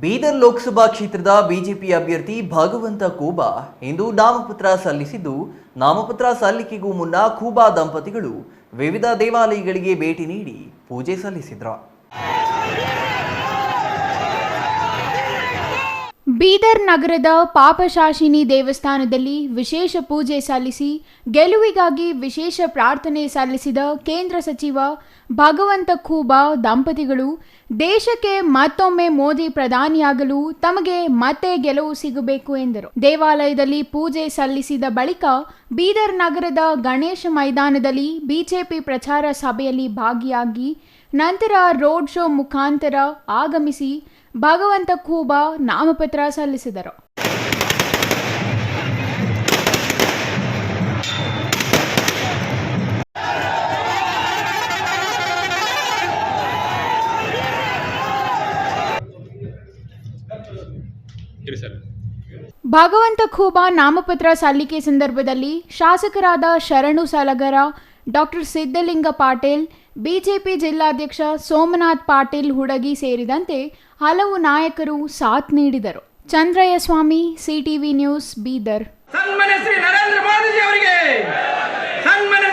ಬೀದರ್ ಲೋಕಸಭಾ ಕ್ಷೇತ್ರದ ಬಿಜೆಪಿ ಅಭ್ಯರ್ಥಿ ಭಗವಂತ ಖೂಬಾ ಇಂದು ನಾಮಪತ್ರ ಸಲ್ಲಿಸಿದ್ದು, ನಾಮಪತ್ರ ಸಲ್ಲಿಕೆಗೂ ಮುನ್ನ ಖೂಬಾ ದಂಪತಿಗಳು ವಿವಿಧ ದೇವಾಲಯಗಳಿಗೆ ಭೇಟಿ ನೀಡಿ ಪೂಜೆ ಸಲ್ಲಿಸಿದರು. ಬೀದರ್ ನಗರದ ಪಾಪಶಾಶಿನಿ ದೇವಸ್ಥಾನದಲ್ಲಿ ವಿಶೇಷ ಪೂಜೆ ಸಲ್ಲಿಸಿ ಗೆಲುವಿಗಾಗಿ ವಿಶೇಷ ಪ್ರಾರ್ಥನೆ ಸಲ್ಲಿಸಿದ ಕೇಂದ್ರ ಸಚಿವ ಭಗವಂತ ಖೂಬಾ ದಂಪತಿಗಳು ದೇಶಕ್ಕೆ ಮತ್ತೊಮ್ಮೆ ಮೋದಿ ಪ್ರಧಾನಿಯಾಗಲು ತಮಗೆ ಮತ್ತೆ ಗೆಲುವು ಸಿಗಬೇಕು ಎಂದರು. ದೇವಾಲಯದಲ್ಲಿ ಪೂಜೆ ಸಲ್ಲಿಸಿದ ಬಳಿಕ ಬೀದರ್ ನಗರದ ಗಣೇಶ ಮೈದಾನದಲ್ಲಿ ಬಿಜೆಪಿ ಪ್ರಚಾರ ಸಭೆಯಲ್ಲಿ ಭಾಗಿಯಾಗಿ ನಂತರ ರೋಡ್ ಶೋ ಮುಖಾಂತರ ಆಗಮಿಸಿ ಭಗವಂತ ಖೂಬಾ ನಾಮಪತ್ರ ಸಲ್ಲಿಸಿದರು. ಭಗವಂತ ಖೂಬಾ ನಾಮಪತ್ರ ಸಲ್ಲಿಕೆ ಸಂದರ್ಭದಲ್ಲಿ ಶಾಸಕರಾದ ಶರಣು ಸಲಗರ, ಡಾಕ್ಟರ್ ಸಿದ್ದಲಿಂಗ ಪಾಟೀಲ್, ಬಿಜೆಪಿ ಜಿಲ್ಲಾಧ್ಯಕ್ಷ ಸೋಮನಾಥ್ ಪಾಟೀಲ್ ಹುಡಗಿ ಸೇರಿದಂತೆ ಹಲವು ನಾಯಕರು ಸಾಥ್ ನೀಡಿದರು. ಚಂದ್ರಯ್ಯ ಸ್ವಾಮಿ, ಸಿಟಿವಿ ನ್ಯೂಸ್, ಬೀದರ್. ಸನ್ಮಾನ್ಯ ಶ್ರೀ ನರೇಂದ್ರ ಮೋದಿಜಿ ಅವರಿಗೆ, ಸನ್ಮಾನ್ಯ